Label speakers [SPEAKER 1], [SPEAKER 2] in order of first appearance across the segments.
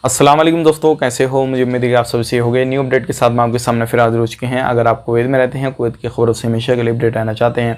[SPEAKER 1] अस्सलाम वालेकुम दोस्तों, कैसे हो? मुझे उम्मीद है कि आप सब सही हो गए। न्यू अपडेट के साथ मैं आपके सामने फिर हाजिर हो चुके हैं। अगर आप कुवैत में रहते हैं, कुवैत की खबरों से हमेशा के लिए अपडेट आना चाहते हैं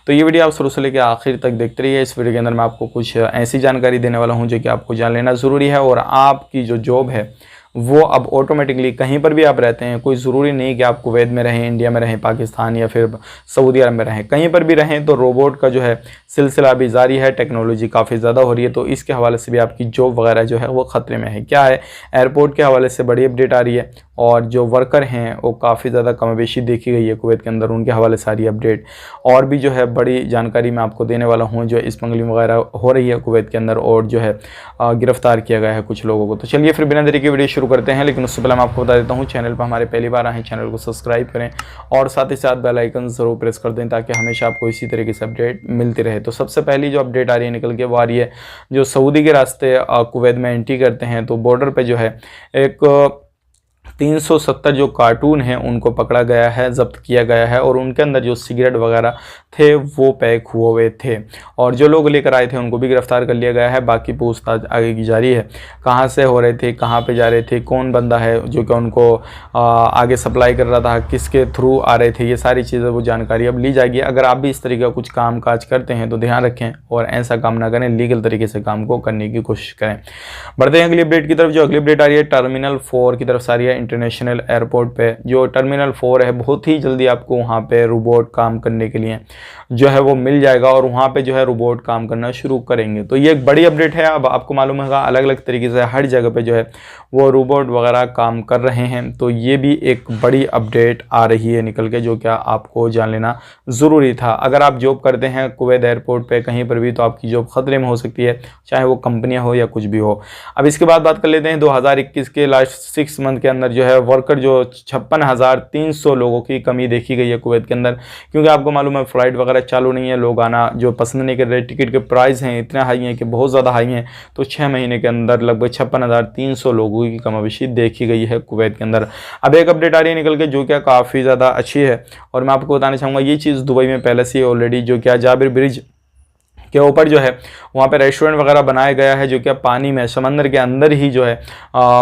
[SPEAKER 1] तो ये वीडियो आप शुरू से लेकर आखिर तक देखते रहिए। इस वीडियो के अंदर मैं आपको कुछ ऐसी जानकारी देने वाला हूँ जो कि आपको जान लेना ज़रूरी है। और आपकी जो जॉब है वो अब ऑटोमेटिकली कहीं पर भी आप रहते हैं, कोई ज़रूरी नहीं कि आप कुवैत में रहें, इंडिया में रहें, पाकिस्तान या फिर सऊदी अरब में रहें, कहीं पर भी रहें तो रोबोट का जो है सिलसिला अभी जारी है। टेक्नोलॉजी काफ़ी ज़्यादा हो रही है, तो इसके हवाले से भी आपकी जॉब वगैरह जो है वो ख़तरे में है। क्या है, एयरपोर्ट के हवाले से बड़ी अपडेट आ रही है और जो वर्कर हैं वो काफ़ी ज़्यादा कमोबेशी देखी गई है कुवैत के अंदर, उनके हवाले से सारी अपडेट और भी जो है बड़ी जानकारी मैं आपको देने वाला हूँ। जो स्मगलिंग वगैरह हो रही है कुवैत के अंदर और जो है गिरफ्तार किया गया है कुछ लोगों को। तो चलिए फिर बिना देरी के वीडियो शुरू करते हैं, लेकिन उससे पहले मैं आपको बता देता हूँ, चैनल पर हमारे पहली बार आए चैनल को सब्सक्राइब करें और साथ ही साथ बेल आइकन ज़रूर प्रेस कर दें ताकि हमेशा आपको इसी तरीके से अपडेट मिलती रहे। तो सबसे पहली जो अपडेट आ रही है निकल के वो आ रही है, जो सऊदी के रास्ते कुवैत में एंट्री करते हैं तो बॉर्डर पे जो है एक 370 जो कार्टून हैं उनको पकड़ा गया है, जब्त किया गया है और उनके अंदर जो सिगरेट वगैरह थे वो पैक हुए हुए थे और जो लोग लेकर आए थे उनको भी गिरफ्तार कर लिया गया है। बाकी पूछताछ आगे की जारी है, कहाँ से हो रहे थे, कहाँ पे जा रहे थे, कौन बंदा है जो कि उनको आगे सप्लाई कर रहा था, किसके थ्रू आ रहे थे, ये सारी चीज़ें वो जानकारी अब ली जाएगी। अगर आप भी इस तरीके का कुछ काम काज करते हैं तो ध्यान रखें और ऐसा काम ना करें, लीगल तरीके से काम को करने की कोशिश करें। बढ़ते हैं अगली अपडेट की तरफ। जो अगली अपडेट आ रही है टर्मिनल 4 की तरफ से आ रही है। इंटरनेशनल एयरपोर्ट पे जो टर्मिनल 4 है, बहुत ही जल्दी आपको वहाँ पे रोबोट काम करने के लिए जो है वो मिल जाएगा और वहाँ पे जो है रोबोट काम करना शुरू करेंगे। तो ये एक बड़ी अपडेट है। अब आपको मालूम होगा अलग अलग तरीके से हर जगह पे जो है वो रोबोट वगैरह काम कर रहे हैं, तो ये भी एक बड़ी अपडेट आ रही है निकल के, जो क्या आपको जान लेना ज़रूरी था। अगर आप जॉब करते हैं कुवैत एयरपोर्ट पे कहीं पर भी तो आपकी जॉब खतरे में हो सकती है, चाहे वो कंपनियाँ हो या कुछ भी हो। अब इसके बाद बात कर लेते हैं 2021 के लास्ट 6 मंथ के अंदर जो है वर्कर जो 56,300 लोगों की कमी देखी गई है कुवैत के अंदर, क्योंकि आपको मालूम है फ्लाइट वगैरह चालू नहीं है, लोग आना जो पसंद नहीं कर रहे, टिकट के प्राइस हैं इतने हाई हैं कि बहुत ज़्यादा हाई हैं। तो 6 महीने के अंदर लगभग 56,300 लोगों की कमाबेशी देखी गई है कुवैत के अंदर। अब एक अपडेट आ रही है निकल के जो क्या काफ़ी ज़्यादा अच्छी है और मैं आपको बताना चाहूँगा, ये चीज़ दुबई में पहले से ऑलरेडी जो क्या जाबिर ब्रिज के ऊपर जो है वहाँ पे रेस्टोरेंट वगैरह बनाया गया है, जो कि पानी में समंदर के अंदर ही जो है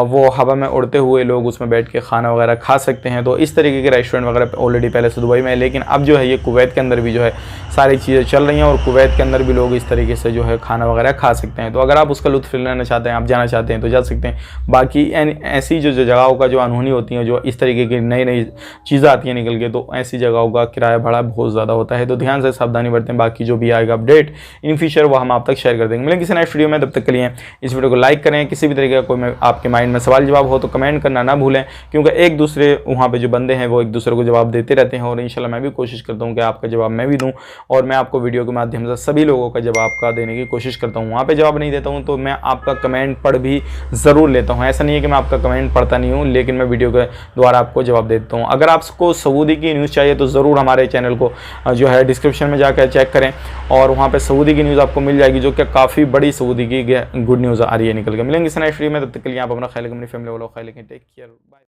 [SPEAKER 1] वो हवा में उड़ते हुए लोग उसमें बैठ के खाना वगैरह खा सकते हैं। तो इस तरीके के रेस्टोरेंट वगैरह ऑलरेडी पहले से दुबई में है, लेकिन अब जो है ये कुवैत के अंदर भी जो है सारी चीज़ें चल रही हैं और कुवैत के अंदर भी लोग इस तरीके से जो है खाना वगैरह खा सकते हैं। तो अगर आप उसका लुत्फ़ लेना चाहते हैं, आप जाना चाहते हैं तो जा सकते हैं। बाकी ऐसी जो जगहों का जो अनहोनी होती हैं, जो इस तरीके की नई नई चीज़ें आती हैं निकल के, तो ऐसी जगहों का किराया भाड़ा बहुत ज़्यादा होता है, तो ध्यान से सावधानी बरतें। बाकी जो भी आएगा अपडेट इन फ्यूचर वो हम आप तक शेयर कर देंगे। मिलेंगे किसी नेक्स्ट वीडियो में, तब तक के लिए इस वीडियो को लाइक करें। किसी भी तरीके का कोई आपके माइंड में सवाल जवाब हो तो कमेंट करना ना भूलें, क्योंकि एक दूसरे वहाँ पे जो बंदे हैं वो एक दूसरे को जवाब देते रहते हैं और इंशाल्लाह मैं भी कोशिश करता हूँ कि आपका जवाब मैं भी दूँ और मैं आपको वीडियो के माध्यम से सभी लोगों का जवाब का देने की कोशिश करता हूँ। वहाँ पर जवाब नहीं देता हूँ तो मैं आपका कमेंट पढ़ भी ज़रूर लेता हूँ। ऐसा नहीं है कि मैं आपका कमेंट पढ़ता नहीं हूँ, लेकिन मैं वीडियो के द्वारा आपको जवाब देता हूँ। अगर आपको सऊदी की न्यूज़ चाहिए तो ज़रूर हमारे चैनल को जो है डिस्क्रिप्शन में जाकर चेक करें और वहाँ पर सऊदी की न्यूज़ आपको मिल जाएगी, जो कि काफ़ी बड़ी सऊदी की गुड न्यूज़ आ रही है निकल के। मिलेंगे इस नेक्स्ट वीडियो में, तब तक के लिए आप अपना ख्याल रखें, अपनी फैमिली वालों का ख्याल रखें। Take care, bye.